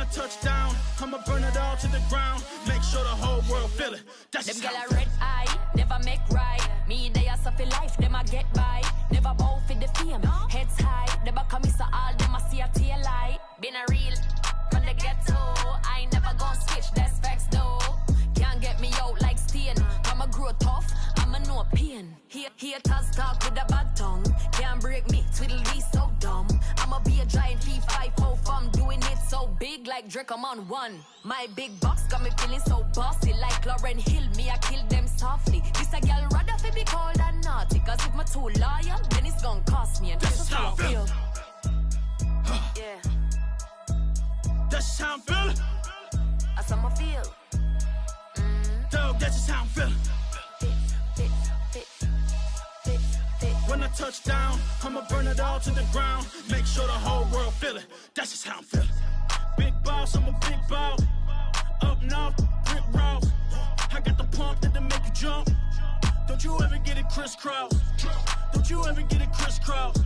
I touch down, I'ma burn it all to the ground. Make sure the whole world feel it. That's them just girl how a red eye, never make right. Me they a suffer life, them a get by. Never bow for the fame, heads high. The back of me so all them a see a tail light. Been a real from the ghetto. I ain't never gon' switch, that's facts though. Can't get me out like stain. I'ma grow tough, I'ma know pain. Haters talk with a bad tongue. Can't break me, twiddly so dumb. I'ma be a giant P5 from doing it so big like Drake, I'm on one. My big box got me feeling so bossy like Lauren Hill. Me, I kill them softly. This a girl rather fi be cold and naughty. Cause if my too loyal, then it's gon' cost me. And that's just how I feel. Yeah. That's just how I'm feeling. That's how I feel. Dog, that's just how I'm feeling. When I touch down, I'ma burn it all to the ground. Make sure the whole world feel it. That's just how I'm feeling. Big boss, I'm a big boss. Up north, brick road. I got the pump that'll make you jump. Don't you ever get it crisscross. Don't you ever get it crisscross.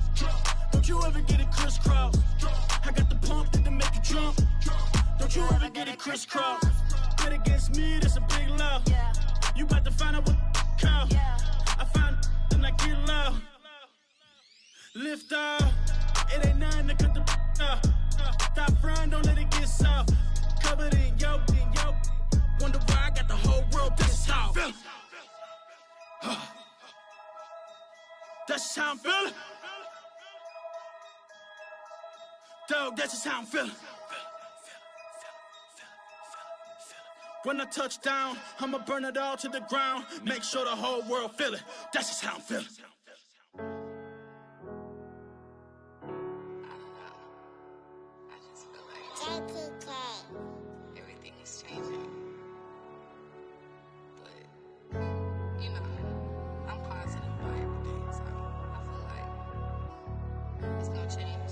Don't you ever get it crisscross. I got the pump that'll make you jump. Don't you ever get it crisscross. Bet against me, that's a big love. You about to find out what call. I find and I get low. Lift off, it ain't nothing to cut the off. Stop frying, don't let it get soft. Covered in yolk. Wonder why I got the whole world pissed off. That's just how I'm feeling. Dog, that's just how I'm feeling. When I touch down, I'ma burn it all to the ground. Make sure the whole world feel it. That's just how I'm feeling. Everything is changing. But, you know, I'm positive about everything, so I feel like it's gonna change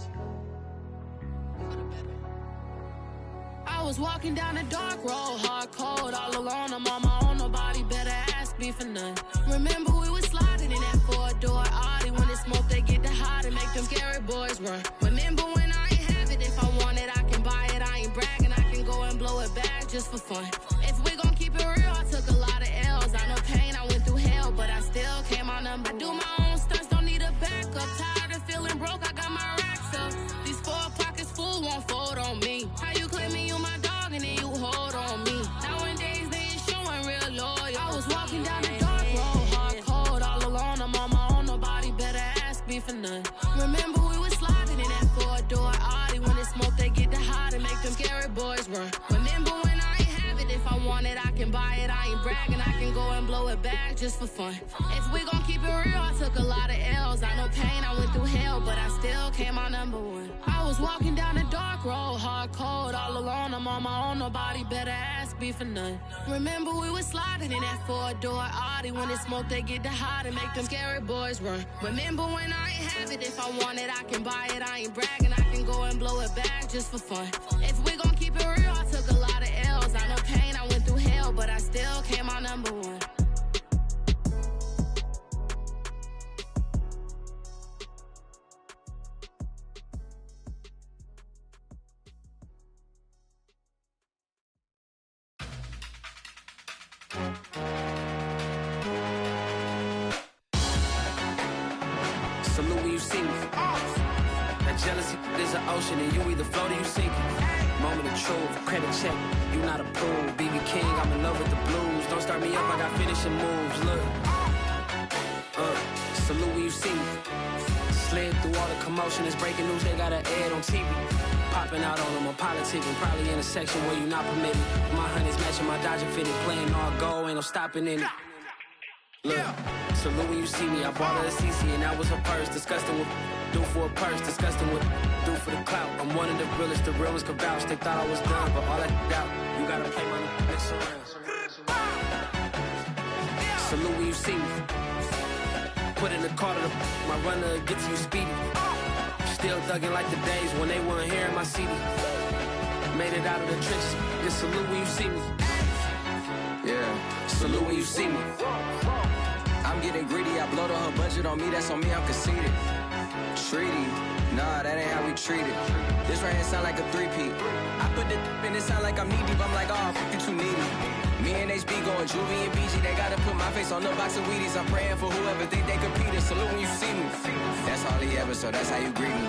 for the better. I was walking down a dark road, hard cold, all alone. I'm on my own, nobody better ask me for none. Remember we was sliding in that 4-door Audi. When it smoke, they get the hot and make them scary boys run. Remember when I ain't have it, if I want it, I can buy it. I ain't bragging, I can go and blow it back just for fun. If we gon' keep it real, I took a lot of L's. I know pain, I went through hell, but I still came out number. I do my own stunts, don't need a backup. Tired of feeling broke, I got my racks up. These 4 pockets full won't fold on me. How you claiming you my dog and then you hold on me? Nowadays they ain't showing real loyal. I was walking down a dark road, hard cold, all alone. I'm on my own, nobody better ask me for none. Remember we was sliding in that 4-door Audi. When it smoke, they get the hot and make them scary boys run. Remember when I ain't have it, if I want it, I can buy it. I ain't bragging, I can go and blow it back just for fun. If we gon' keep it real, I took a lot of L's. I know pain, I went through hell, but I still came out number 1. I was walking down a dark road, hard cold, all alone. I'm on my own, nobody better ask me for none. Remember we was sliding in that 4-door Audi. When it smoke, they get the hot and make them scary boys run. Remember when I ain't have it, if I want it, I can buy it. I ain't bragging, I can go and blow it back just for fun. If we gon' keep it real, I took a lot of L's. I know pain, I went through hell, but I still came out number 1. Salute when you see me. That jealousy is an ocean and you either float or you sink. Moment of truth, credit check, you not approved. BB King, I'm in love with the blues. Don't start me up, I got finishing moves, look. Salute when you see me. Slid through all the commotion, it's breaking news, they got an ad on TV. Popping out on them, I'm politicking, probably in a section where you not permitted. My honey's matching my Dodger fitted, playing all gold, ain't no stopping in it. Look, salute when you see me, I bought her a CC and that was her purse. Disgusting with do for a purse, disgusting with do for the clout. I'm one of the realest, the real ones can vouch. They thought I was done, but all I doubt, you gotta play my next around. Salute when you see me. Put in the car to my runner, get to you speedy. Still thugging like the days when they weren't here in my CD. Made it out of the trenches, just salute when you see me. Yeah, salute when you see me. I'm getting greedy, I blowed on her budget on me, that's on me, I'm conceited. Treaty, nah, that ain't how we retreated. This right here sound like a three-peat. I put the in it sound like I'm knee-deep. I'm like, oh, you too needy. Me and HB going Juvie and BG. They gotta put my face on the box of Wheaties. I'm praying for whoever think they competed. Salute when you see me. That's all he ever, so that's how you greet me.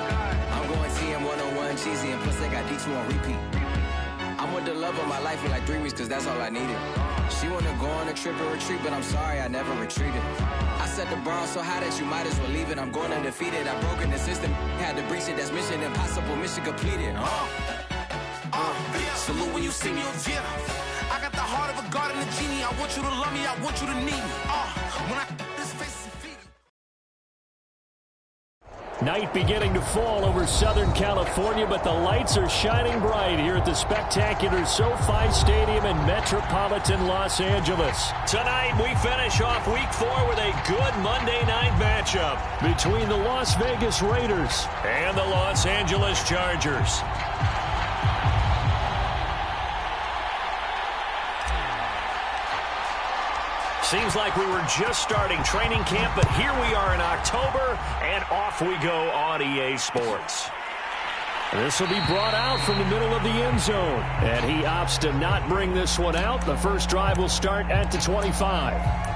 I'm going TM 101 cheesy, and plus they got D2 on repeat. I'm with the love of my life for like 3 weeks, cause that's all I needed. She wanna go on a trip and retreat, but I'm sorry, I never retreated. I set the bar so high that you might as well leave it. I'm going undefeated, I've broken the system. Had to breach it, that's mission impossible, mission completed. Salute when you see me, yeah. I got the heart of a god and a genie. I want you to love me, I want you to need me. When I this face is defeated. Night beginning to fall over Southern California, but the lights are shining bright here at the spectacular SoFi Stadium in metropolitan Los Angeles. Tonight, we finish off Week 4 with a good Monday night matchup between the Las Vegas Raiders and the Los Angeles Chargers. Seems like we were just starting training camp, but here we are in October, and off we go on EA Sports. This will be brought out from the middle of the end zone, and he opts to not bring this one out. The first drive will start at the 25.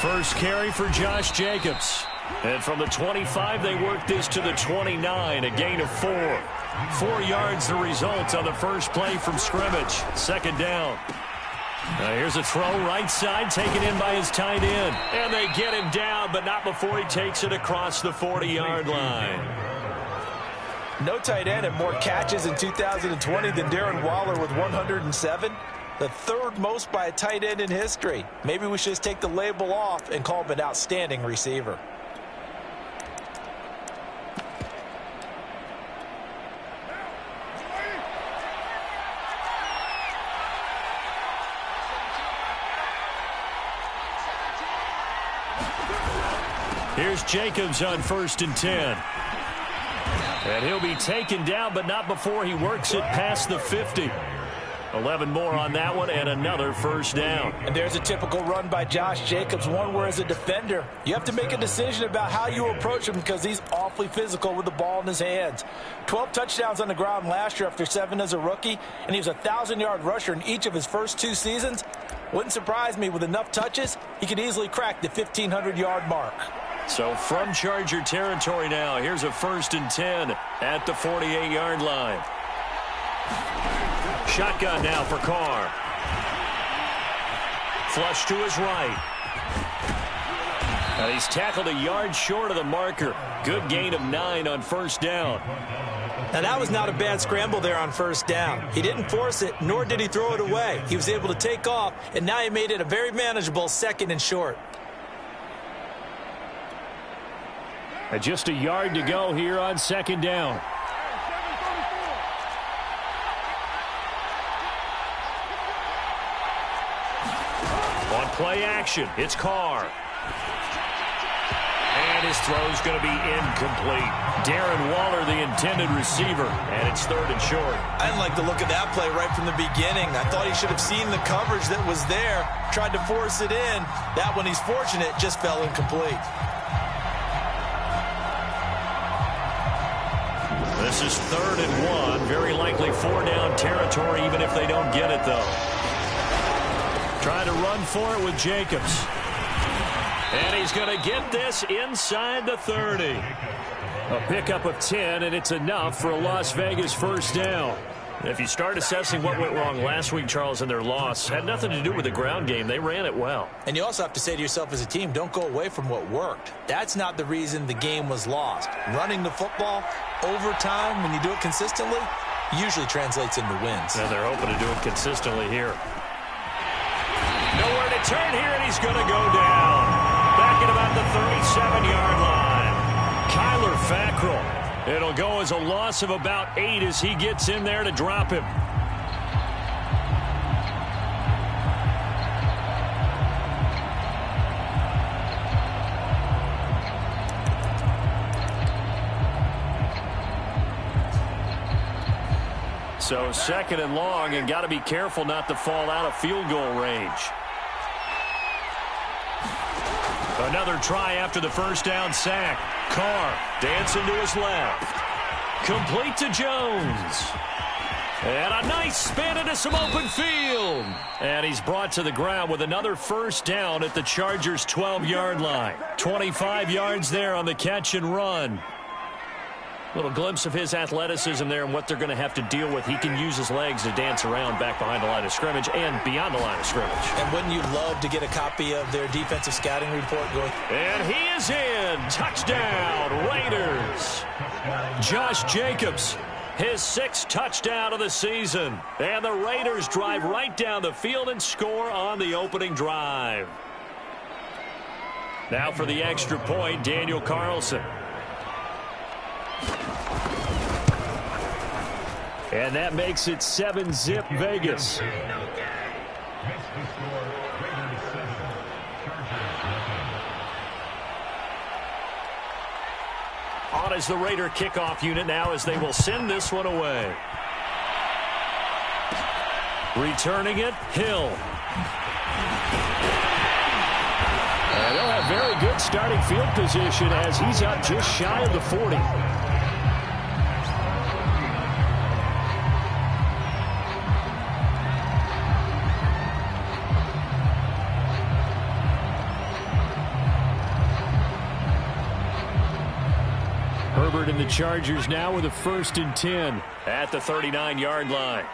First carry for Josh Jacobs. And from the 25, they work this to the 29, a gain of 4. 4 yards the result on the first play from scrimmage. Second down. Now here's a throw right side, taken in by his tight end. And they get him down, but not before he takes it across the 40-yard line. No tight end had more catches in 2020 than Darren Waller with 107. The third most by a tight end in history. Maybe we should just take the label off and call him an outstanding receiver. Here's Jacobs on 1st and 10. And he'll be taken down, but not before he works it past the 50. 11 more on that one, and another first down. And there's a typical run by Josh Jacobs, one where as a defender, you have to make a decision about how you approach him because he's awfully physical with the ball in his hands. 12 touchdowns on the ground last year after 7 as a rookie, and he was a 1,000-yard rusher in each of his first 2 seasons. Wouldn't surprise me, with enough touches, he could easily crack the 1,500-yard mark. So from Charger territory now, here's a 1st and 10 at the 48-yard line. Shotgun now for Carr. Flush to his right. And he's tackled a yard short of the marker. Good gain of 9 on first down. Now that was not a bad scramble there on first down. He didn't force it, nor did he throw it away. He was able to take off, and now he made it a very manageable 2nd and short. And just a yard to go here on 2nd down. On play action, it's Carr. And his throw's going to be incomplete. Darren Waller, the intended receiver, and it's 3rd and short. I didn't like the look of that play right from the beginning. I thought he should have seen the coverage that was there, tried to force it in. That one, he's fortunate, just fell incomplete. This is 3rd and 1. Very likely 4-down territory, even if they don't get it, though. Trying to run for it with Jacobs. And he's going to get this inside the 30. A pickup of 10, and it's enough for a Las Vegas first down. If you start assessing what went wrong last week, Charles, in their loss, had nothing to do with the ground game. They ran it well. And you also have to say to yourself as a team, don't go away from what worked. That's not the reason the game was lost. Running the football over time, when you do it consistently, usually translates into wins. And they're hoping to do it consistently here. Nowhere to turn here, and he's going to go down. Back at about the 37-yard line. Kyler Fackrell. It'll go as a loss of about 8 as he gets in there to drop him. So second and long, and got to be careful not to fall out of field goal range. Another try after the first down sack. Carr dancing to his left. Complete to Jones. And a nice spin into some open field. And he's brought to the ground with another first down at the Chargers' 12-yard line. 25 yards there on the catch and run. Little glimpse of his athleticism there and what they're going to have to deal with. He can use his legs to dance around back behind the line of scrimmage and beyond the line of scrimmage. And wouldn't you love to get a copy of their defensive scouting report going? And he is in. Touchdown, Raiders. Josh Jacobs, his 6th touchdown of the season. And the Raiders drive right down the field and score on the opening drive. Now for the extra point, Daniel Carlson. And that makes it 7-zip Vegas. On is the Raider kickoff unit now as they will send this one away. Returning it, Hill. And they'll have very good starting field position as he's up just shy of the 40. Herbert and the Chargers now with a 1st and 10 at the 39-yard line.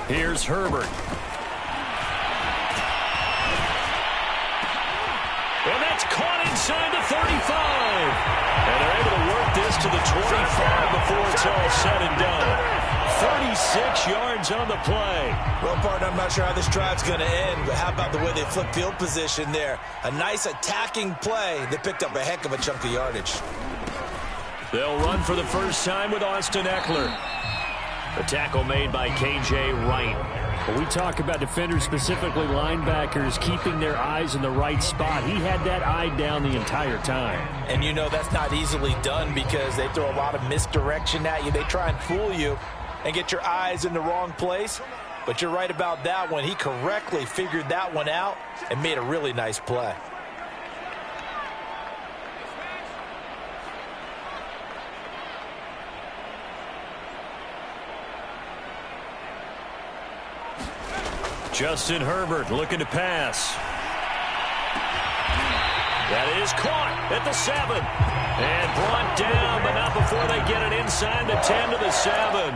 Here's Herbert. And that's caught inside the 35. And they're able to work this to the 25 before it's all said and done. 36 yards on the play. Well, partner, I'm not sure how this drive's going to end, but how about the way they flip field position there? A nice attacking play. They picked up a heck of a chunk of yardage. They'll run for the first time with Austin Eckler. The tackle made by K.J. Wright. When we talk about defenders, specifically linebackers, keeping their eyes in the right spot, he had that eye down the entire time. And you know that's not easily done because they throw a lot of misdirection at you. They try and fool you and get your eyes in the wrong place. But you're right about that one. He correctly figured that one out and made a really nice play. Justin Herbert looking to pass. That is caught at the 7. And brought down, but not before they get it inside the 10 to the 7.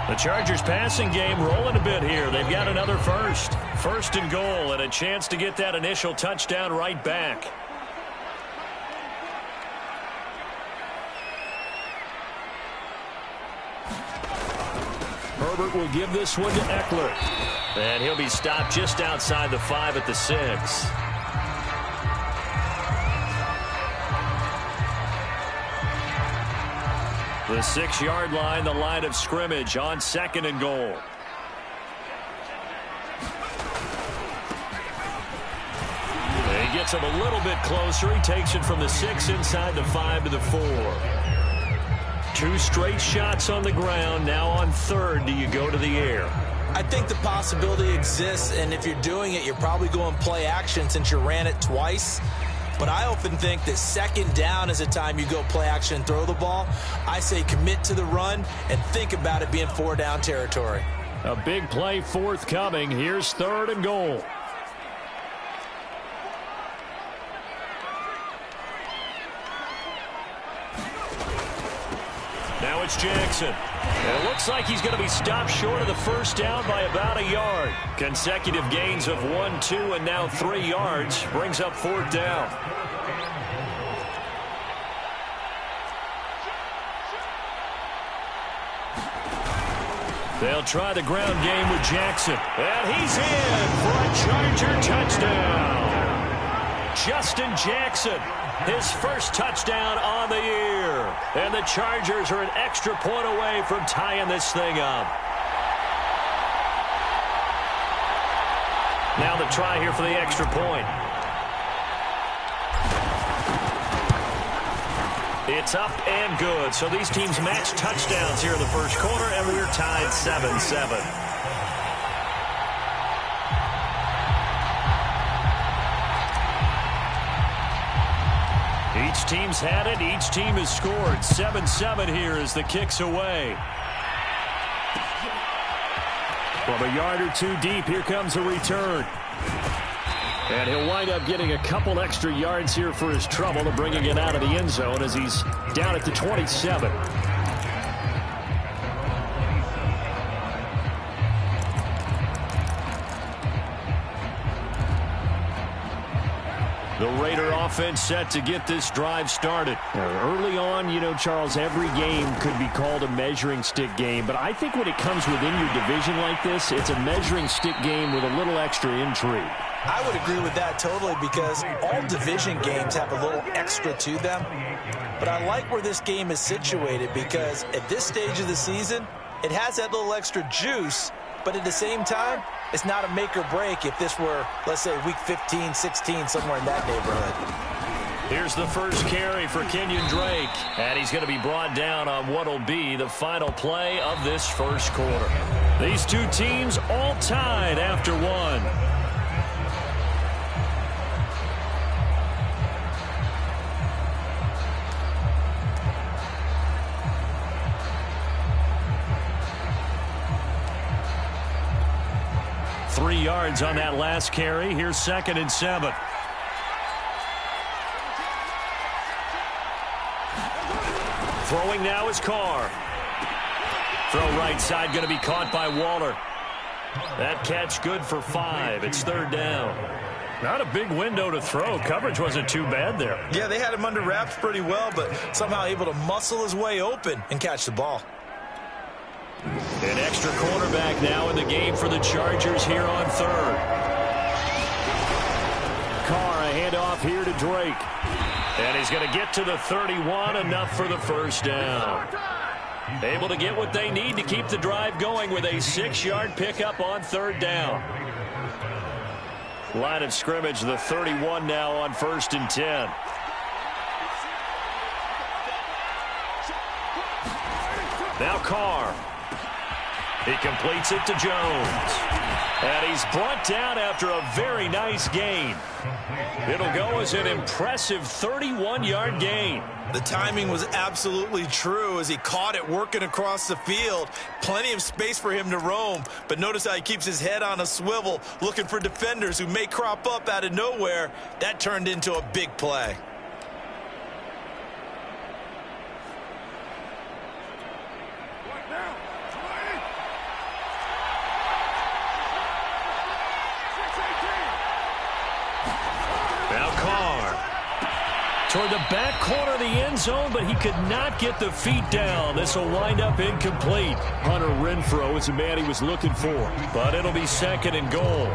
The Chargers passing game rolling a bit here. They've got another first. 1st and goal and a chance to get that initial touchdown right back. Herbert will give this one to Eckler. And he'll be stopped just outside the 5 at the 6. The 6-yard line, the line of scrimmage on 2nd and goal. And he gets him a little bit closer. He takes it from the 6 inside the 5 to the 4. 2 straight shots on the ground. Now on 3rd, do you go to the air? I think the possibility exists, and if you're doing it, you're probably going play action since you ran it twice. But I often think that 2nd down is a time you go play action and throw the ball. I say commit to the run and think about it being 4-down territory. A big play forthcoming. Here's 3rd and goal. Now it's Jackson. And it looks like he's going to be stopped short of the first down by about a yard. Consecutive gains of 1, 2, and now 3 yards brings up 4th down. They'll try the ground game with Jackson. And he's in for a Charger touchdown. Justin Jackson, his first touchdown on the year. And the Chargers are an extra point away from tying this thing up. Now the try here for the extra point. It's up and good. So these teams match touchdowns here in the first quarter, and we're tied 7-7. Each team's had it. Each team has scored. 7-7 here as the kick's away. From a yard or two deep, here comes a return. And he'll wind up getting a couple extra yards here for his trouble and bringing it out of the end zone as he's down at the 27. The Raider offense set to get this drive started. Early on, you know, Charles, every game could be called a measuring stick game. But I think when it comes within your division like this, it's a measuring stick game with a little extra intrigue. I would agree with that totally because all division games have a little extra to them. But I like where this game is situated because at this stage of the season, it has that little extra juice. But at the same time, it's not a make or break if this were, let's say, week 15, 16, somewhere in that neighborhood. Here's the first carry for Kenyon Drake. And he's going to be brought down on what will be the final play of this first quarter. These two teams all tied after one. Three yards on that last carry. Here's 2nd and 7. Throwing now is Carr. Throw right side going to be caught by Waller. That catch good for 5. It's 3rd down. Not a big window to throw. Coverage wasn't too bad there. Yeah, they had him under wraps pretty well, but somehow able to muscle his way open and catch the ball. An extra cornerback now in the game for the Chargers here on 3rd. Carr, a handoff here to Drake. And he's going to get to the 31, enough for the first down. Able to get what they need to keep the drive going with a 6-yard pickup on 3rd down. Line of scrimmage, the 31 now on 1st and 10. Now Carr. He completes it to Jones. And he's brought down after a very nice gain. It'll go as an impressive 31-yard gain. The timing was absolutely true as he caught it working across the field. Plenty of space for him to roam. But notice how he keeps his head on a swivel, looking for defenders who may crop up out of nowhere. That turned into a big play. Toward the back corner of the end zone, but he could not get the feet down. This will wind up incomplete. Hunter Renfrow is the man he was looking for, but it'll be 2nd and goal.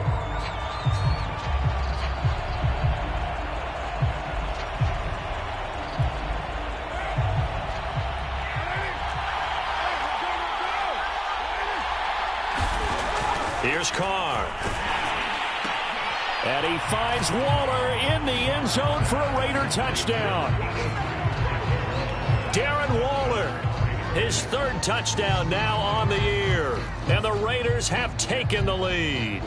Here's Carr. And he finds Waller in the end zone for a Raider touchdown. Darren Waller, his 3rd touchdown now on the year. And the Raiders have taken the lead.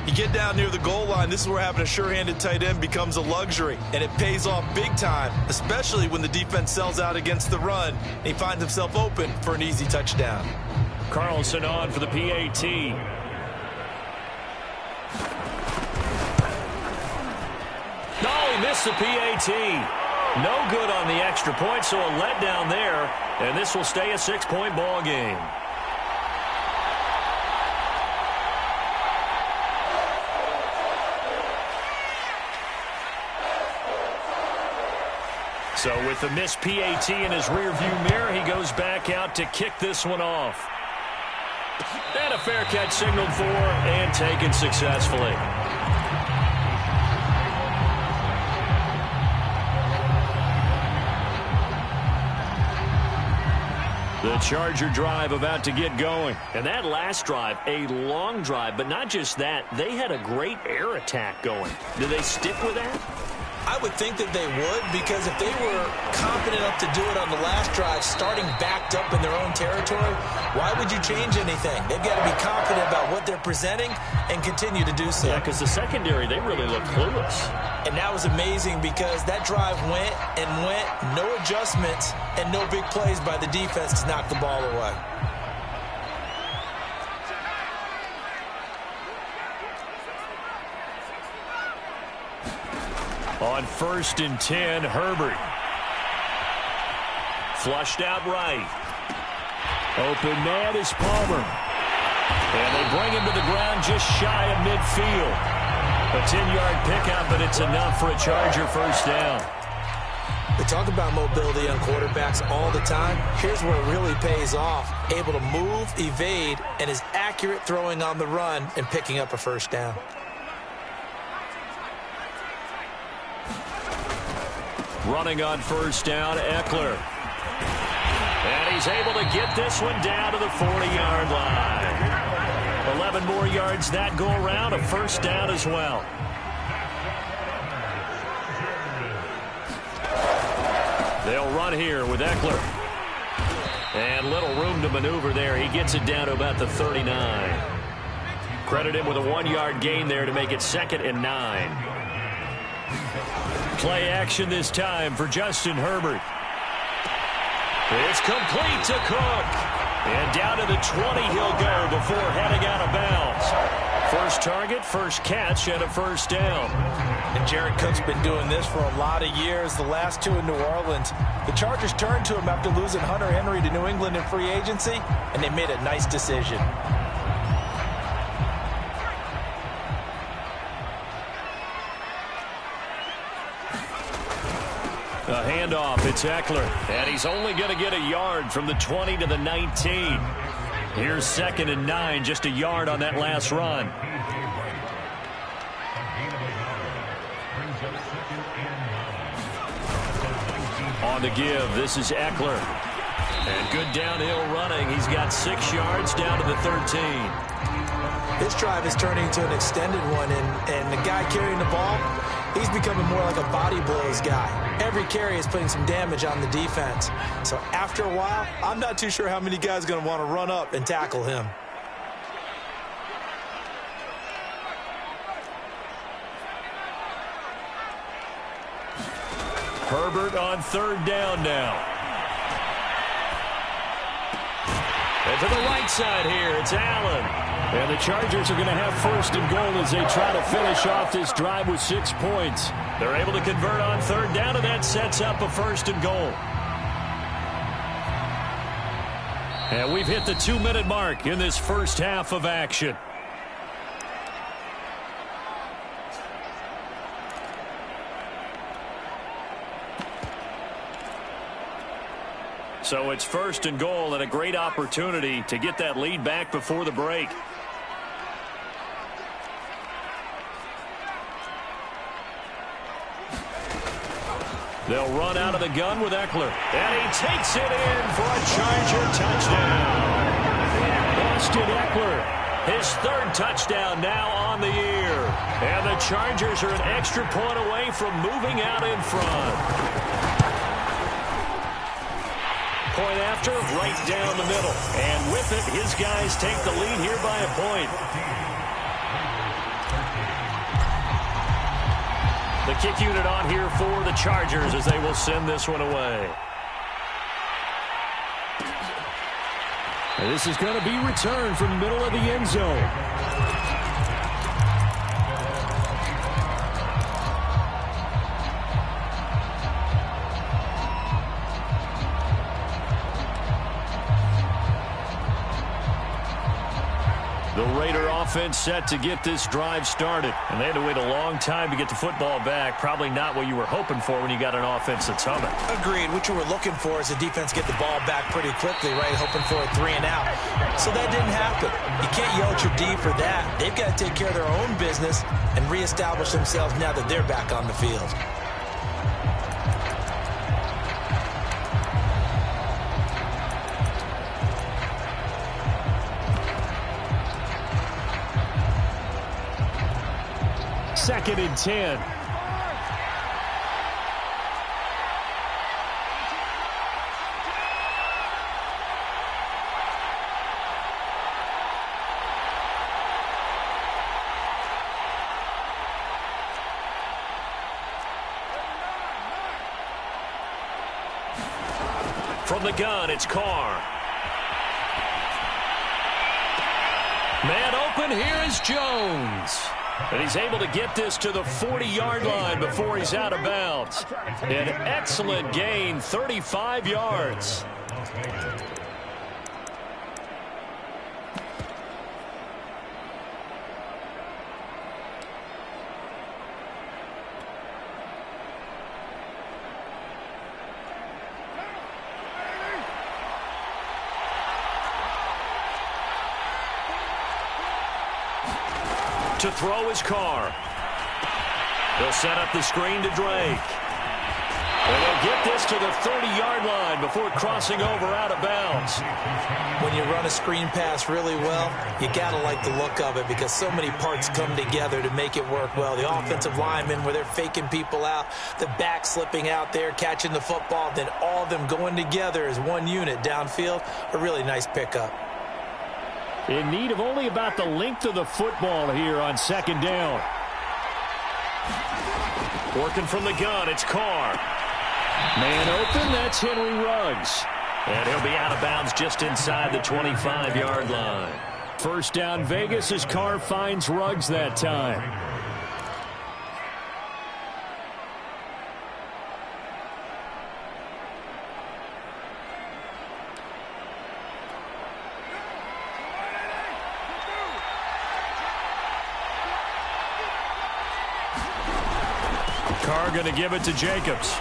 You get down near the goal line, this is where having a sure-handed tight end becomes a luxury. And it pays off big time, especially when the defense sells out against the run. And he finds himself open for an easy touchdown. Carlson on for the PAT. Missed the PAT. No good on the extra point, so a letdown there, and this will stay a 6-point ball game. So with the missed PAT in his rearview mirror, he goes back out to kick this one off. And a fair catch signaled for and taken successfully. The Charger drive about to get going. And that last drive, a long drive, but not just that. They had a great air attack going. Do they stick with that? I would think that they would, because if they were confident confident enough to do it on the last drive, starting backed up in their own territory. Why would you change anything? They've got to be confident about what they're presenting and continue to do so. Yeah, because the secondary, they really look clueless. And that was amazing because that drive went and went, no adjustments, and no big plays by the defense to knock the ball away. On 1st and 10, Herbert. Flushed out right. Open man is Palmer. And they bring him to the ground just shy of midfield. A 10-yard pickup, but it's enough for a Charger first down. We talk about mobility on quarterbacks all the time. Here's where it really pays off. Able to move, evade, and is accurate throwing on the run and picking up a first down. Running on first down, Eckler. And he's able to get this one down to the 40-yard line. 11 more yards that go around, a first down as well. They'll run here with Eckler. And little room to maneuver there. He gets it down to about the 39. Credit him with a 1-yard gain there to make it 2nd and 9. Play action this time for Justin Herbert. It's complete to Cook. And down to the 20 he'll go before heading out of bounds. First target, first catch, and a first down. And Jared Cook's been doing this for a lot of years, the last 2 in New Orleans. The Chargers turned to him after losing Hunter Henry to New England in free agency, and they made a nice decision. A handoff, it's Eckler, and he's only going to get a yard from the 20 to the 19. Here's 2nd and 9, just a yard on that last run. On the give, this is Eckler. And good downhill running. He's got 6 yards down to the 13. This drive is turning into an extended one, and the guy carrying the ball, he's becoming more like a body blows guy. Every carry is putting some damage on the defense. So after a while, I'm not too sure how many guys are going to want to run up and tackle him. Herbert on 3rd down now. And to the right side here, it's Allen. And the Chargers are going to have 1st and goal as they try to finish off this drive with 6 points. They're able to convert on 3rd down, and that sets up a 1st and goal. And we've hit the 2-minute mark in this first half of action. So it's 1st and goal and a great opportunity to get that lead back before the break. They'll run out of the gun with Eckler. And he takes it in for a Charger touchdown. Austin Eckler, his 3rd touchdown now on the year. And the Chargers are an extra point away from moving out in front. Point after, right down the middle. And with it, his guys take the lead here by a point. The kick unit on here for the Chargers as they will send this one away. And this is going to be returned from the middle of the end zone. The Raider offense set to get this drive started. And they had to wait a long time to get the football back. Probably not what you were hoping for when you got an offense that's humming. Agreed. What you were looking for is the defense get the ball back pretty quickly, right? Hoping for a 3 and out. So that didn't happen. You can't yell at your D for that. They've got to take care of their own business and reestablish themselves now that they're back on the field. Second and 10. From the gun, it's Carr. Man open, here is Jones. And he's able to get this to the 40-yard line before he's out of bounds. An excellent gain, 35 yards. To throw his Carr. They'll set up the screen to Drake. And they'll get this to the 30-yard line before crossing over out of bounds. When you run a screen pass really well, you got to like the look of it because so many parts come together to make it work well. The offensive linemen, where they're faking people out, the back slipping out there, catching the football, then all of them going together as one unit downfield. A really nice pickup. In need of only about the length of the football here on second down. Working from the gun, it's Carr. Man open, that's Henry Ruggs. And he'll be out of bounds just inside the 25-yard line. First down Vegas as Carr finds Ruggs that time. Carr going to give it to Jacobs.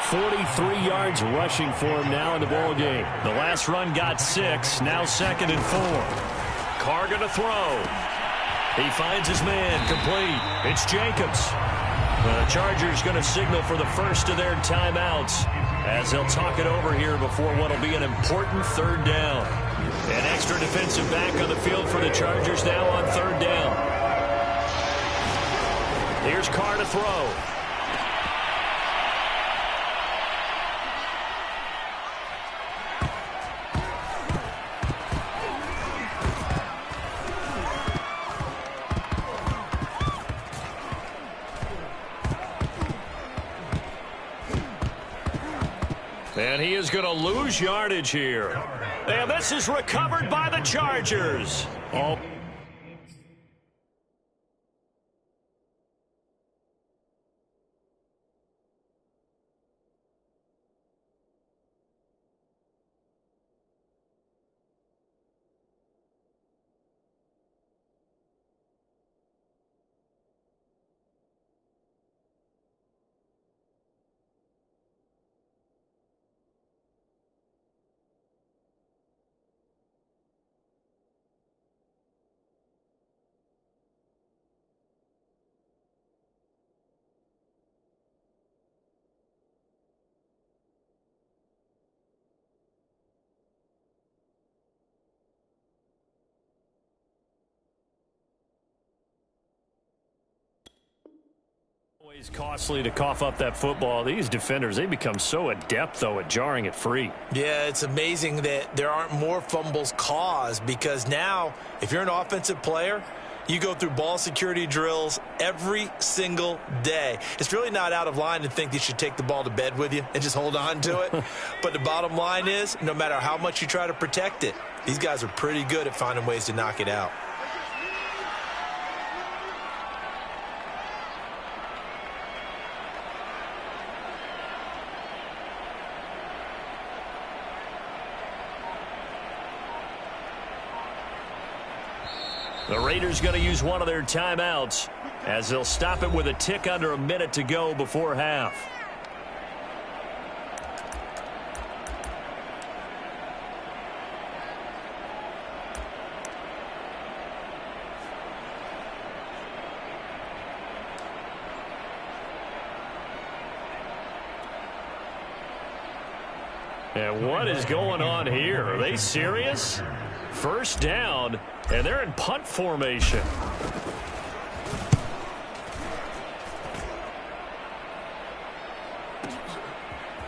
43 yards rushing for him now in the ball game. The last run got 6, now 2nd and 4. Carr going to throw. He finds his man, complete. It's Jacobs. The Chargers going to signal for the first of their timeouts as they'll talk it over here before what will be an important third down. An extra defensive back on the field for the Chargers now on third down. Here's Carr to throw. And he is going to lose yardage here. And this is recovered by the Chargers. All always costly to cough up that football. These defenders, they become so adept, though, at jarring it free. Yeah, it's amazing that there aren't more fumbles caused because now, if you're an offensive player, you go through ball security drills every single day. It's really not out of line to think you should take the ball to bed with you and just hold on to it. But the bottom line is, no matter how much you try to protect it, these guys are pretty good at finding ways to knock it out. The Raiders going to use one of their timeouts as they'll stop it with a tick under a minute to go before half. And what is going on here? Are they serious? First down, and they're in punt formation.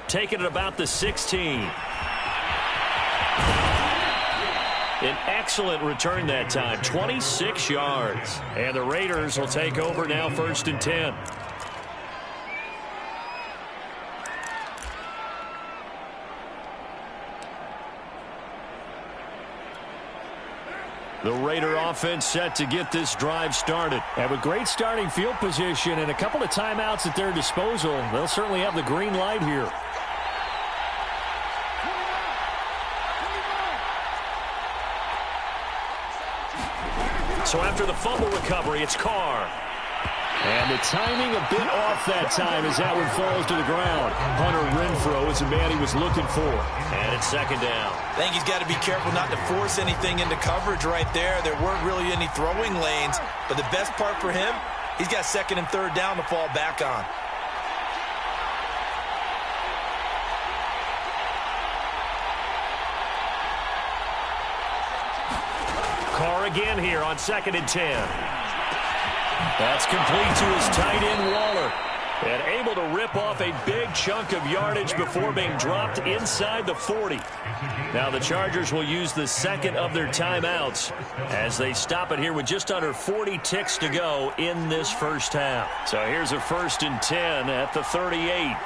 Taking it about the 16. An excellent return that time, 26 yards. And the Raiders will take over now, 1st and 10. The Raider offense set to get this drive started. And with great starting field position and a couple of timeouts at their disposal, they'll certainly have the green light here. So after the fumble recovery, it's Carr. And the timing a bit off that time as that one falls to the ground. Hunter Renfrow is the man he was looking for. And it's second down. I think he's got to be careful not to force anything into coverage right there. There weren't really any throwing lanes. But the best part for him, he's got second and third down to fall back on. Carr again here on 2nd and 10. That's complete to his tight end, Waller. And able to rip off a big chunk of yardage before being dropped inside the 40. Now the Chargers will use the second of their timeouts as they stop it here with just under 40 ticks to go in this first half. So here's a 1st and 10 at the 38.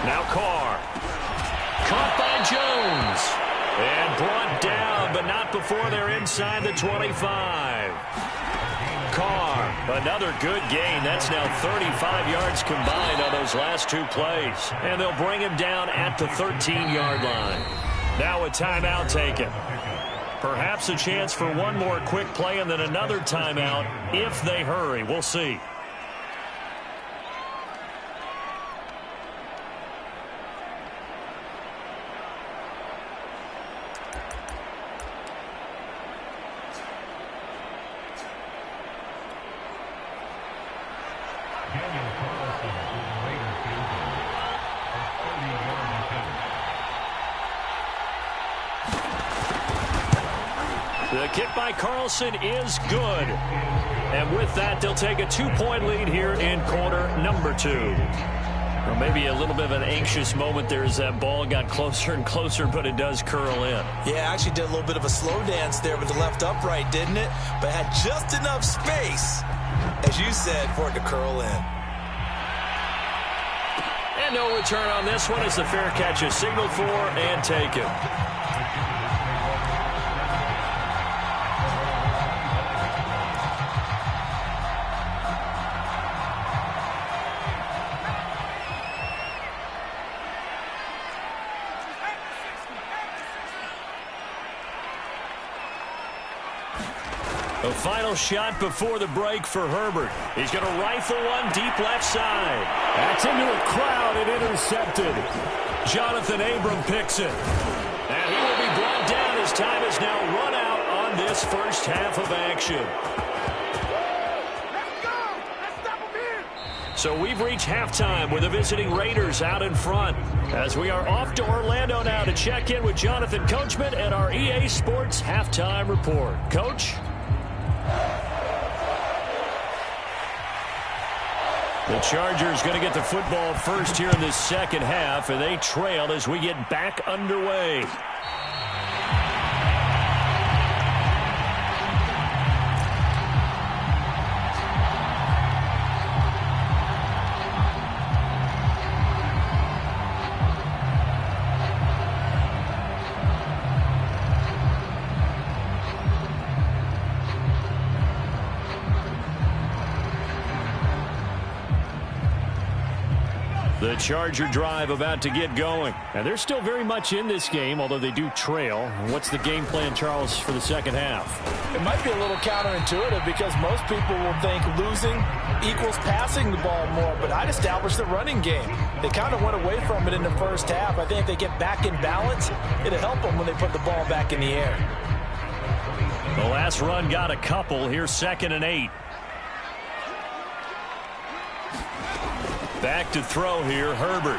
Now Carr. Caught by Jones. And brought down, but not before they're inside the 25. Carr, another good gain. That's now 35 yards combined on those last two plays. And they'll bring him down at the 13-yard line. Now a timeout taken. Perhaps a chance for one more quick play and then another timeout if they hurry. We'll see. The kick by Carlson is good. And with that, they'll take a 2-point lead here in quarter number 2. Well, maybe a little bit of an anxious moment there as that ball got closer and closer, but it does curl in. Yeah, actually did a little bit of a slow dance there with the left upright, didn't it? But had just enough space, as you said, for it to curl in. And no return on this one as the fair catch is signaled for and taken. The final shot before the break for Herbert. He's going to rifle one deep left side. That's into a crowd and intercepted. Jonathan Abram picks it. And he will be brought down as time is now run out on this first half of action. So we've reached halftime with the visiting Raiders out in front. As we are off to Orlando now to check in with Jonathan Coachman and our EA Sports Halftime Report. Coach? The Chargers going to get the football first here in this second half, and they trail as we get back underway. The Charger drive about to get going. And they're still very much in this game, although they do trail. What's the game plan, Charles, for the second half? It might be a little counterintuitive because most people will think losing equals passing the ball more, but I'd establish the running game. They kind of went away from it in the first half. I think if they get back in balance, it'll help them when they put the ball back in the air. The last run got a couple. Here's 2nd and 8. Back to throw here, Herbert.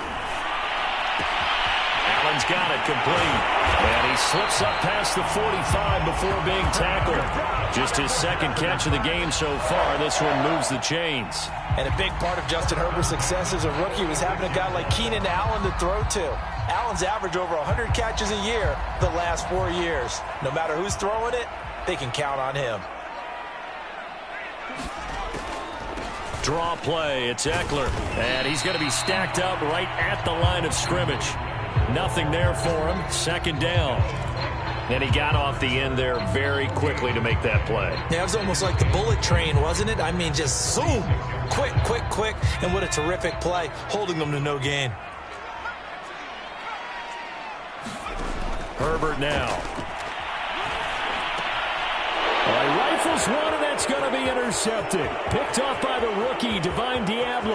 Allen's got it complete. And he slips up past the 45 before being tackled. Just his second catch of the game so far. This one moves the chains. And a big part of Justin Herbert's success as a rookie was having a guy like Keenan Allen to throw to. Allen's averaged over 100 catches a year the last 4 years. No matter who's throwing it, they can count on him. Draw play. It's Eckler. And he's going to be stacked up right at the line of scrimmage. Nothing there for him. Second down. And he got off the end there very quickly to make that play. Yeah, it was almost like the bullet train, wasn't it? I mean, just zoom. Quick, quick, quick. And what a terrific play, holding them to no gain. Herbert now. Rifles one, and that's going to be intercepted. Picked off by the rookie, Divine Diablo.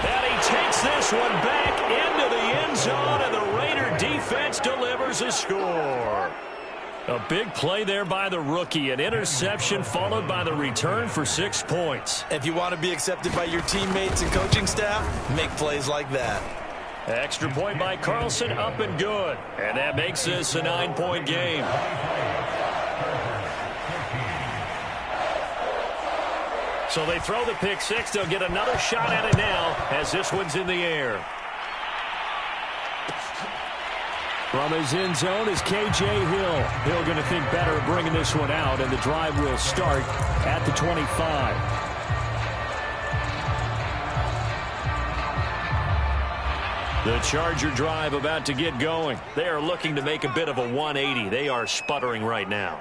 And he takes this one back into the end zone, and the Raider defense delivers a score. A big play there by the rookie. An interception followed by the return for 6 points. If you want to be accepted by your teammates and coaching staff, make plays like that. Extra point by Carlson, up and good. And that makes this a 9-point game. So they throw the pick six. They'll get another shot at it now as this one's in the air. From his end zone is K.J. Hill. Hill going to think better of bringing this one out, and the drive will start at the 25. The Charger drive about to get going. They are looking to make a bit of a 180. They are sputtering right now.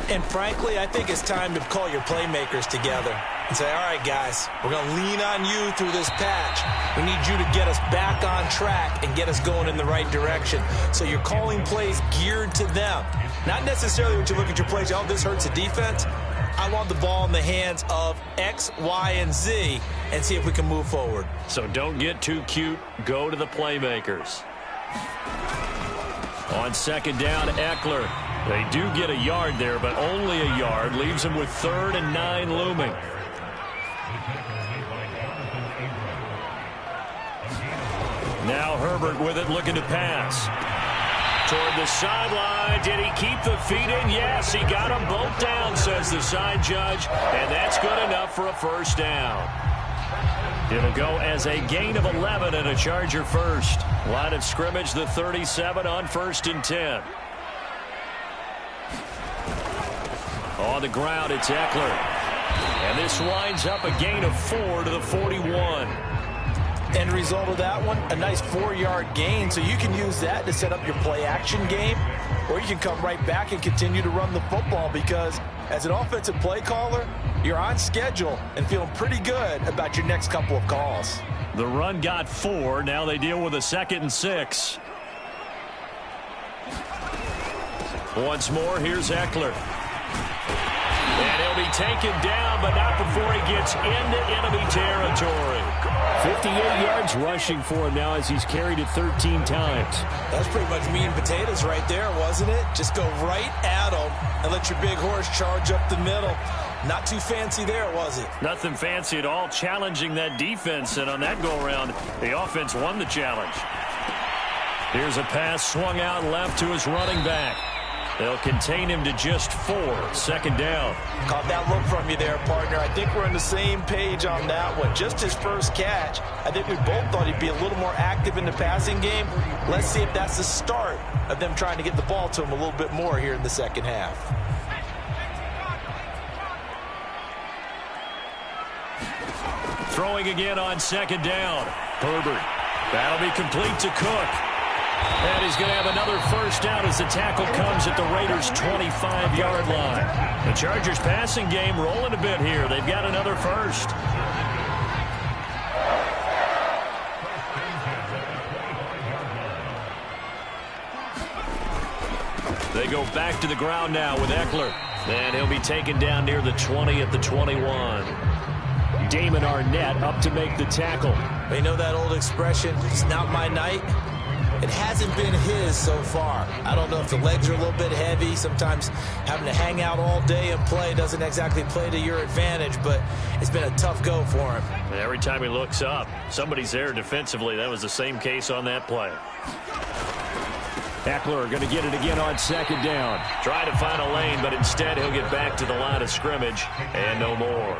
And frankly, I think it's time to call your playmakers together and say, all right, guys, we're going to lean on you through this patch. We need you to get us back on track and get us going in the right direction. So you're calling plays geared to them. Not necessarily when you look at your plays, oh, this hurts the defense. I want the ball in the hands of X, Y, and Z and see if we can move forward. So don't get too cute. Go to the playmakers. On second down, Eckler. They do get a yard there, but only a yard. Leaves them with 3rd and 9 looming. Now Herbert with it, looking to pass. Toward the sideline. Did he keep the feet in? Yes, he got them both down, says the side judge. And that's good enough for a first down. It'll go as a gain of 11 and a Charger first. Line of scrimmage, the 37 on 1st and 10. On the ground, it's Eckler. And this winds up a gain of 4 to the 41. End result of that one, a nice 4-yard gain. So you can use that to set up your play-action game, or you can come right back and continue to run the football because as an offensive play caller, you're on schedule and feeling pretty good about your next couple of calls. The run got 4. Now they deal with a 2nd and 6. Once more, here's Eckler. And he'll be taken down, but not before he gets into enemy territory. 58 yards rushing for him now as he's carried it 13 times. That's pretty much meat and potatoes right there, wasn't it? Just go right at him and let your big horse charge up the middle. Not too fancy there, was it? Nothing fancy at all, challenging that defense. And on that go-around, the offense won the challenge. Here's a pass swung out left to his running back. They'll contain him to just 4. 2nd down. Caught that look from you there, partner. I think we're on the same page on that one. Just his first catch. I think we both thought he'd be a little more active in the passing game. Let's see if that's the start of them trying to get the ball to him a little bit more here in the second half. Throwing again on 2nd down. Herbert. That'll be complete to Cook. And he's going to have another first down as the tackle comes at the Raiders' 25-yard line. The Chargers' passing game rolling a bit here. They've got another first. They go back to the ground now with Eckler. And he'll be taken down near the 20 at the 21. Damon Arnett up to make the tackle. You know that old expression, it's not my night? It hasn't been his so far. I don't know if the legs are a little bit heavy. Sometimes having to hang out all day and play doesn't exactly play to your advantage, but it's been a tough go for him. And every time he looks up, somebody's there defensively. That was the same case on that play. Eckler going to get it again on 2nd down. Try to find a lane, but instead he'll get back to the line of scrimmage and no more.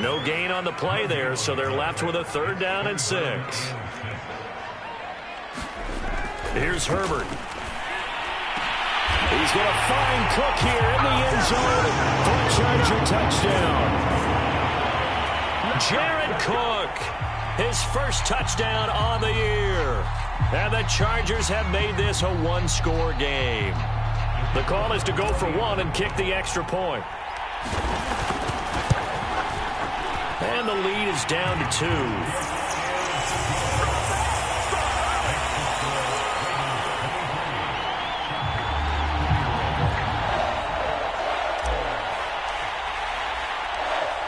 No gain on the play there, so they're left with a 3rd down and 6. Here's Herbert. He's going to find Cook here in the end zone for a Charger touchdown. Jared Cook, his first touchdown on the year. And the Chargers have made this a one-score game. The call is to go for one and kick the extra point. And the lead is down to 2.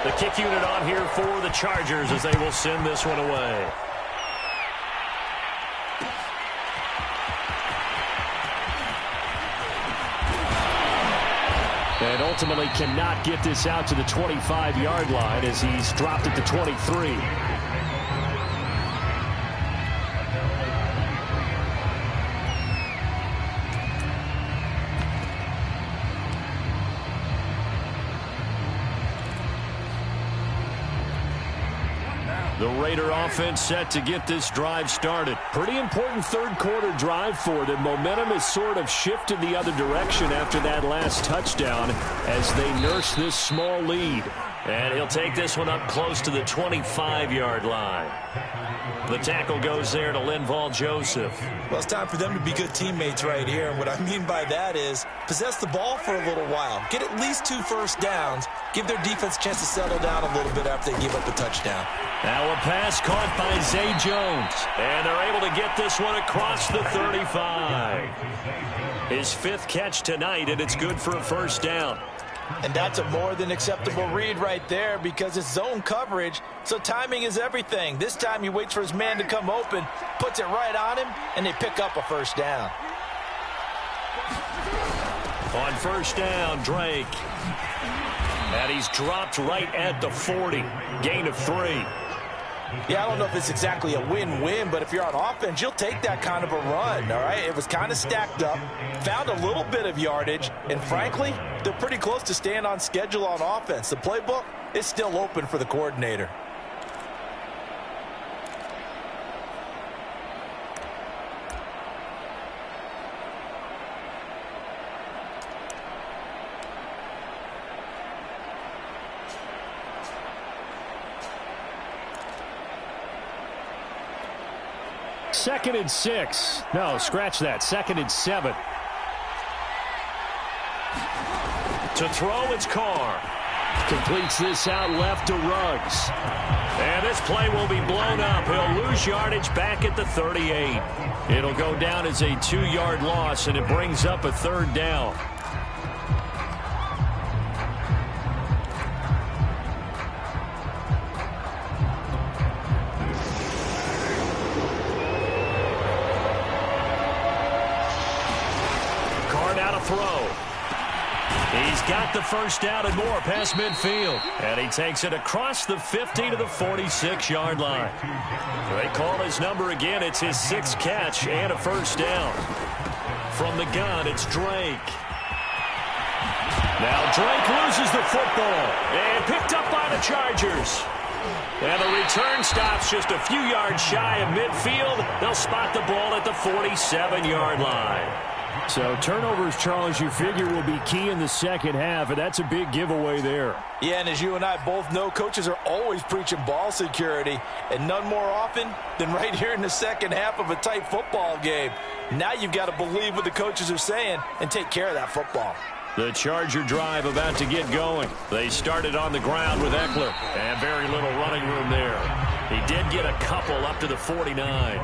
The kick unit on here for the Chargers as they will send this one away. And ultimately cannot get this out to the 25-yard line as he's dropped at the 23. The Raider offense set to get this drive started. Pretty important third-quarter drive for them. Momentum has sort of shifted the other direction after that last touchdown as they nurse this small lead. And he'll take this one up close to the 25-yard line. The tackle goes there to Linval Joseph. Well, it's time for them to be good teammates right here. And what I mean by that is possess the ball for a little while. Get at least 2 first downs. Give their defense a chance to settle down a little bit after they give up a touchdown. Now a pass caught by Zay Jones. And they're able to get this one across the 35. His 5th catch tonight, and it's good for a first down. And that's a more than acceptable read right there because it's zone coverage, so timing is everything. This time he waits for his man to come open, puts it right on him, and they pick up a first down. On first down, Drake. And he's dropped right at the 40. Gain of 3. Yeah, I don't know if it's exactly a win-win, but if you're on offense, you'll take that kind of a run, all right? It was kind of stacked up, found a little bit of yardage, and frankly, they're pretty close to staying on schedule on offense. The playbook is still open for the coordinator. Second and 6. No, scratch that. Second and 7. To throw, it's Carr. Completes this out left to Ruggs. And this play will be blown up. He'll lose yardage back at the 38. It'll go down as a 2-yard loss, and it brings up a third down. He's got the first down and more past midfield. And he takes it across the 50 to the 46-yard line. They call his number again. It's his 6th catch and a first down. From the gun, it's Drake. Now Drake loses the football. And picked up by the Chargers. And the return stops just a few yards shy of midfield. They'll spot the ball at the 47-yard line. So turnovers, Charles, you figure will be key in the second half, and that's a big giveaway there. Yeah, and as you and I both know, coaches are always preaching ball security, and none more often than right here in the second half of a tight football game. Now you've got to believe what the coaches are saying and take care of that football. The Charger drive about to get going. They started on the ground with Eckler, and very little running room there. He did get a couple up to the 49.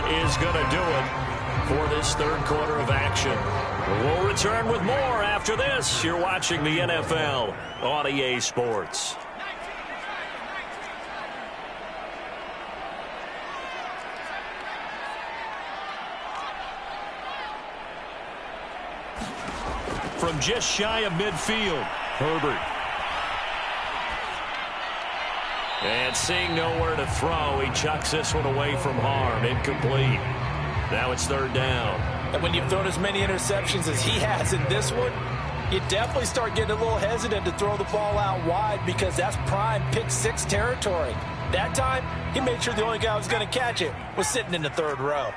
Is going to do it for this third quarter of action. We'll return with more after this. You're watching the NFL on EA Sports. From just shy of midfield, Herbert. And seeing nowhere to throw, he chucks this one away from harm. Incomplete. Now it's third down. And when you've thrown as many interceptions as he has in this one, you definitely start getting a little hesitant to throw the ball out wide because that's prime pick 6 territory. That time, he made sure the only guy who was going to catch it was sitting in the third row.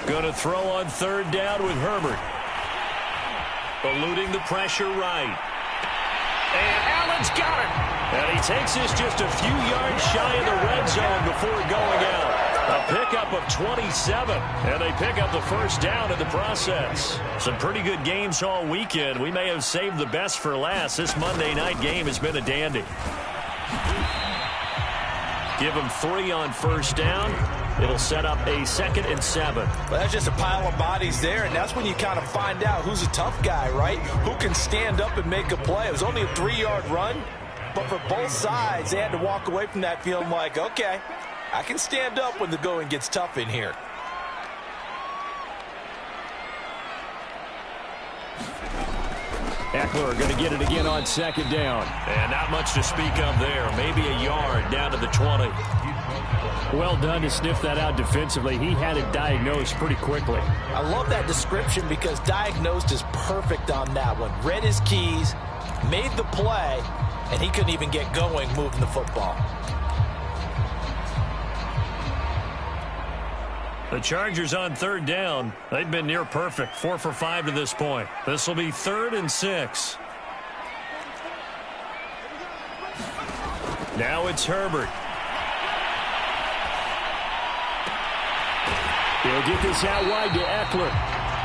Going to throw on third down with Herbert. Eluding the pressure right. And Allen's got it. And he takes this just a few yards shy of the red zone before going out. A pickup of 27. And they pick up the first down in the process. Some pretty good games all weekend. We may have saved the best for last. This Monday night game has been a dandy. Give him 3 on first down. It'll set up a 2nd and 7. Well, that's just a pile of bodies there, and that's when you kind of find out who's a tough guy, right? Who can stand up and make a play. It was only a 3-yard run, but for both sides, they had to walk away from that feeling like, okay, I can stand up when the going gets tough in here. Eckler going to get it again on 2nd down. And not much to speak of there. Maybe a yard down to the 20. Well done to sniff that out defensively. He had it diagnosed pretty quickly. I love that description because diagnosed is perfect on that one. Read his keys, made the play, and he couldn't even get going moving the football. The Chargers on third down. They've been near perfect. 4 for 5 to this point. This will be 3rd and 6. Now it's Herbert. He'll get this out wide to Eckler.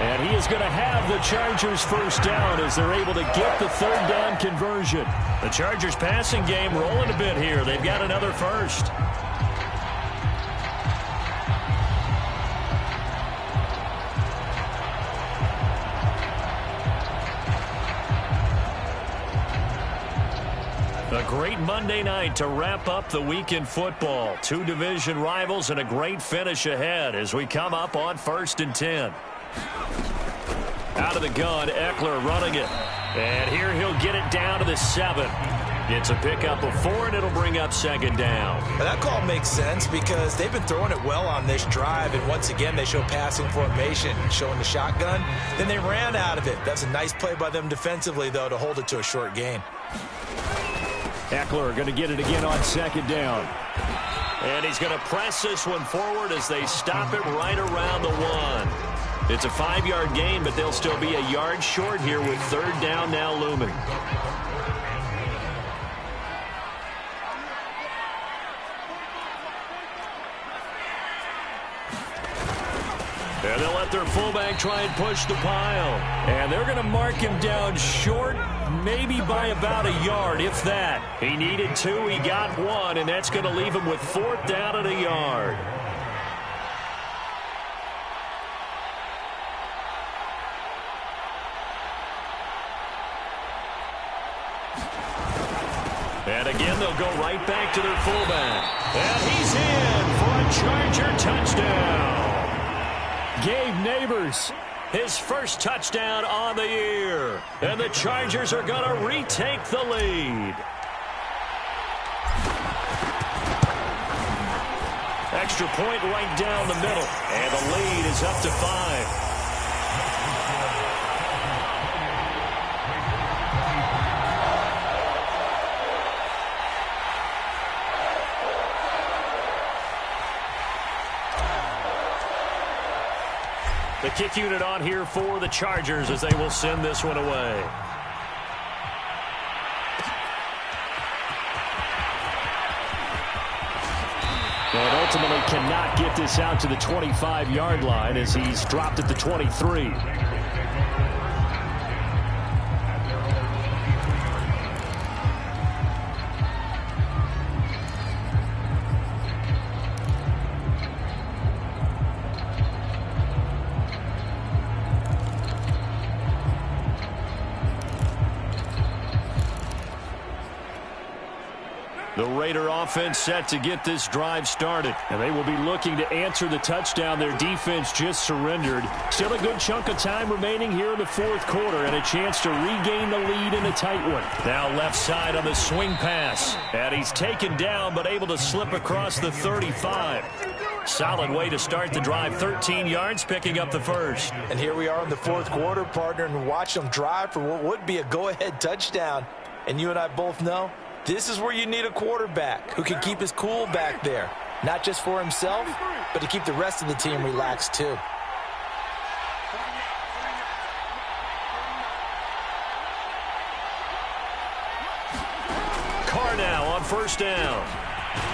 And he is going to have the Chargers first down as they're able to get the 3rd down conversion. The Chargers passing game rolling a bit here. They've got another first. A great Monday night to wrap up the week in football. 2 division rivals and a great finish ahead as we come up on 1st and 10. Out of the gun, Eckler running it. And here he'll get it down to the 7. It's a pickup of 4, and it'll bring up 2nd down. That call makes sense because they've been throwing it well on this drive, and once again they show passing formation, showing the shotgun. Then they ran out of it. That's a nice play by them defensively, though, to hold it to a short gain. Eckler going to get it again on 2nd down. And he's going to press this one forward as they stop it right around the 1. It's a 5-yard gain, but they'll still be a yard short here with 3rd down now looming. And they'll let their fullback try and push the pile. And they're going to mark him down short, maybe by about a yard, if that. He needed 2, he got 1, and that's going to leave him with 4th down and a yard. And again, they'll go right back to their fullback. And he's in for a Charger touchdown. Gabe Neighbors, his first touchdown on the year. And the Chargers are going to retake the lead. Extra point right down the middle. And the lead is up to 5. The kick unit on here for the Chargers as they will send this one away. And ultimately cannot get this out to the 25-yard line as he's dropped at the 23. The Raider offense set to get this drive started. And they will be looking to answer the touchdown their defense just surrendered. Still a good chunk of time remaining here in the 4th quarter and a chance to regain the lead in a tight one. Now left side on the swing pass. And he's taken down but able to slip across the 35. Solid way to start the drive. 13 yards, picking up the first. And here we are in the fourth quarter, partner, and watch them drive for what would be a go-ahead touchdown. And you and I both know this is where you need a quarterback who can keep his cool back there. Not just for himself, but to keep the rest of the team relaxed too. Carr now on first down.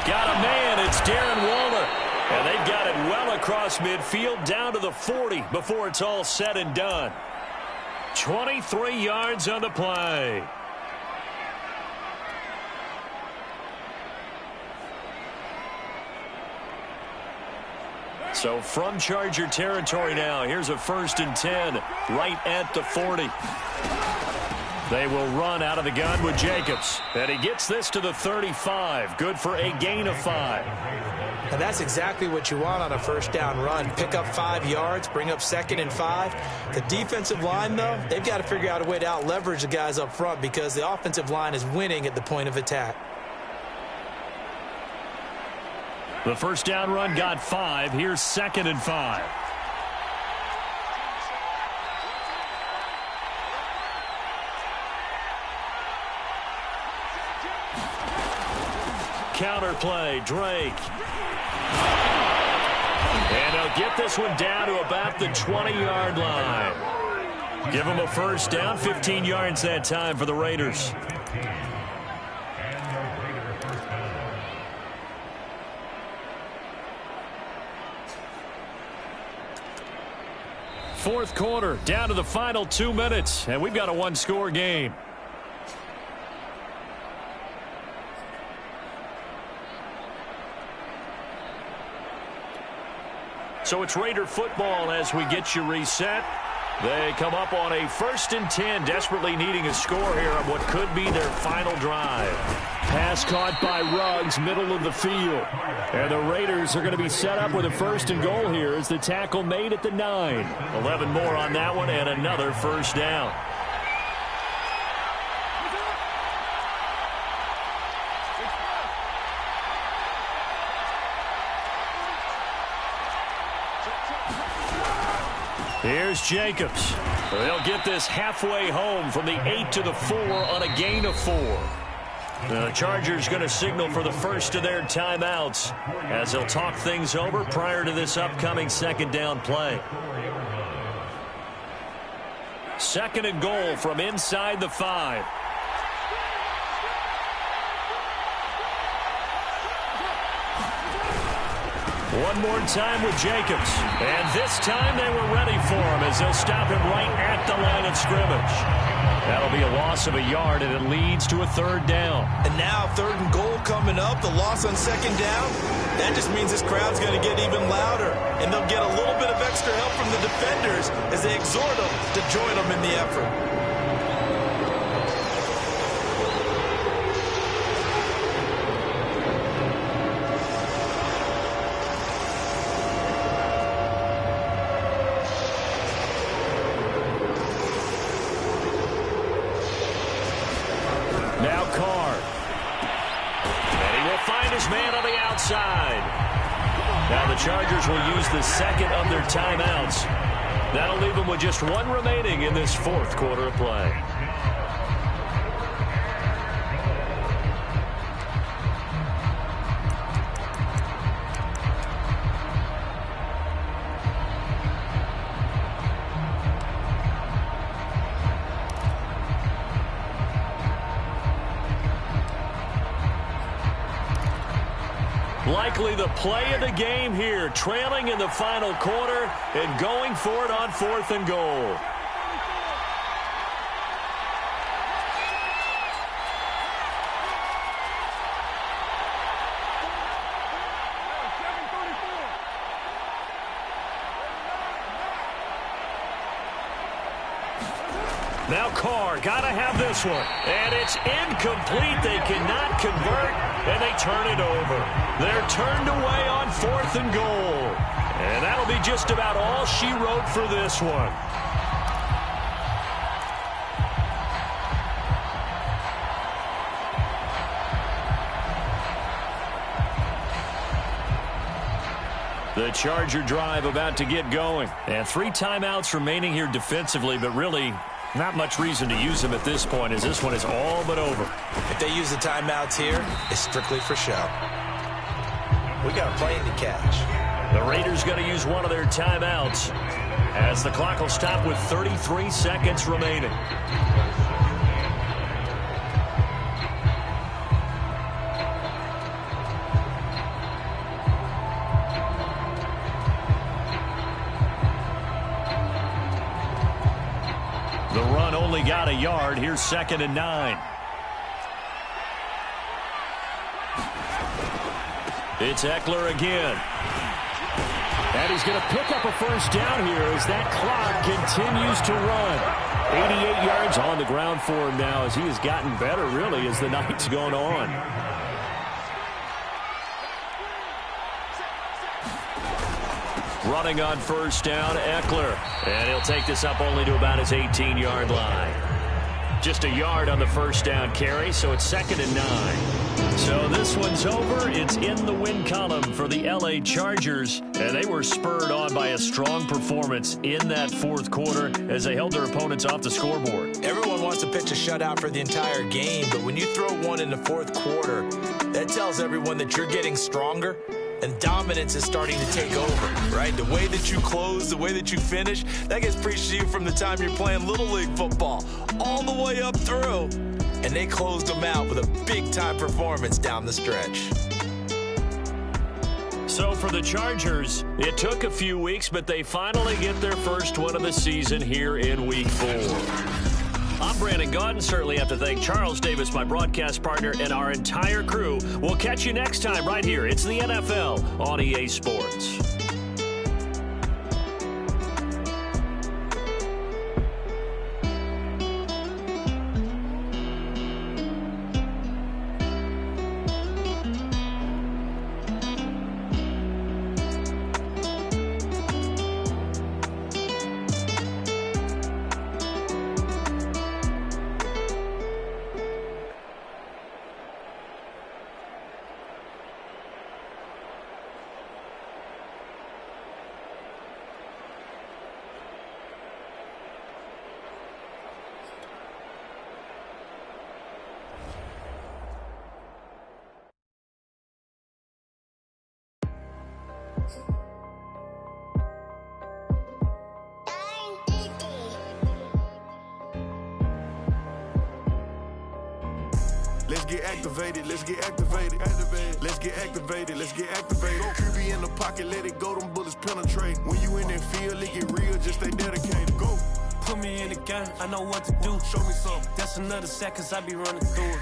Got a man. It's Darren Waller. And they've got it well across midfield down to the 40 before it's all said and done. 23 yards on the play. So from Charger territory now, here's a 1st and 10 right at the 40. They will run out of the gun with Jacobs. And he gets this to the 35. Good for a gain of 5. And that's exactly what you want on a first down run. Pick up 5 yards, bring up 2nd and 5. The defensive line, though, they've got to figure out a way to out-leverage the guys up front because the offensive line is winning at the point of attack. The first down run got 5. Here's 2nd and 5. Counter play, Drake. And they'll get this one down to about the 20-yard line. Give them a first down, 15 yards that time for the Raiders. Fourth quarter, down to the final 2 minutes, and we've got a one-score game. So it's Raider football as we get you reset. They come up on a 1st and 10, desperately needing a score here on what could be their final drive. Pass caught by Ruggs, middle of the field. And the Raiders are going to be set up with a 1st and goal here as the tackle made at the 9. 11 more on that one and another first down. Here's Jacobs. They'll get this halfway home from the 8 to the 4 on a gain of 4. The Chargers going to signal for the first of their timeouts as they'll talk things over prior to this upcoming 2nd down play. 2nd and goal from inside the 5. One more time with Jacobs. And this time they were ready for him as they'll stop him right at the line of scrimmage. That'll be a loss of a yard, and it leads to a 3rd down. And now 3rd and goal coming up, the loss on 2nd down. That just means this crowd's going to get even louder. And they'll get a little bit of extra help from the defenders as they exhort them to join them in the effort. Now Carr. And he will find his man on the outside. Now the Chargers will use the 2nd of their timeouts. That'll leave them with just 1 remaining in this 4th quarter of play. Likely the play of the game here, trailing in the final quarter and going for it on 4th and goal. Now Carr, got to have this one. And it's incomplete. They cannot convert, and they turn it over. They're turned away on 4th and goal. And that'll be just about all she wrote for this one. The Charger drive about to get going. And 3 timeouts remaining here defensively, but really not much reason to use them at this point, as this one is all but over. If they use the timeouts here, it's strictly for show. We got a plane to catch. The Raiders going to use one of their timeouts as the clock will stop with 33 seconds remaining. The run only got a yard. Here's 2nd and 9. It's Eckler again. And he's going to pick up a first down here as that clock continues to run. 88 yards on the ground for him now as he has gotten better, really, as the night's gone on. Running on first down, Eckler. And he'll take this up only to about his 18-yard line. Just a yard on the first down carry, so it's 2nd and 9. So this one's over. It's in the win column for the L.A. Chargers, and they were spurred on by a strong performance in that fourth quarter as they held their opponents off the scoreboard. Everyone wants to pitch a shutout for the entire game, but when you throw one in the fourth quarter, that tells everyone that you're getting stronger and dominance is starting to take over, right? The way that you close, the way that you finish, that gets preached to you from the time you're playing Little League football all the way up through. And they closed them out with a big-time performance down the stretch. So for the Chargers, it took a few weeks, but they finally get their first win of the season here in Week 4. I'm Brandon Gaudin. Certainly have to thank Charles Davis, my broadcast partner, and our entire crew. We'll catch you next time right here. It's the NFL on EA Sports. Let's get activated, let's get activated. Let's get activated, let's get activated. QB in the pocket, let it go, them bullets penetrate. When you in that field, it get real, just stay dedicated. Go. Put me in the game, I know what to do. Show me some. That's another sack, cause I be running through it.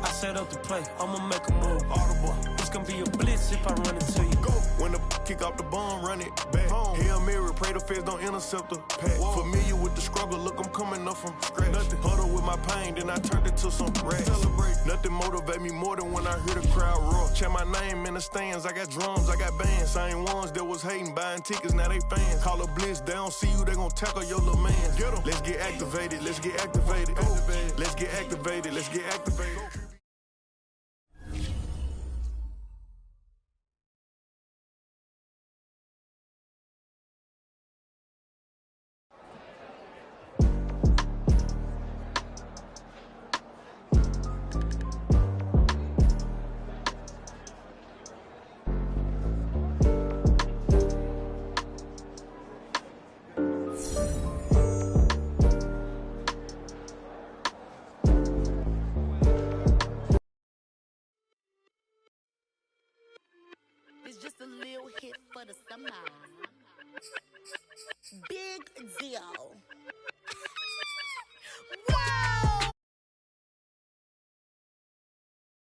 I set up the play, I'ma make a move. Audible. It's gonna be a blitz if I run into you. Go. When the kick off the bomb, run it back. Home. Hail Mary, pray the feds don't intercept the pack. Familiar with the struggle, look, I'm coming up from scratch. Nothing. Huddle with my pain, then I turned it to some rats. Celebrate. Nothing motivate me more than when I hear the crowd roar. Chant my name in the stands, I got drums, I got bands. Same ones that was hating, buying tickets, now they fans. Call a blitz, they don't see you, they gon' tackle your little man. Get 'em. Let's get activated, let's get activated. Let's get activated, let's get activated.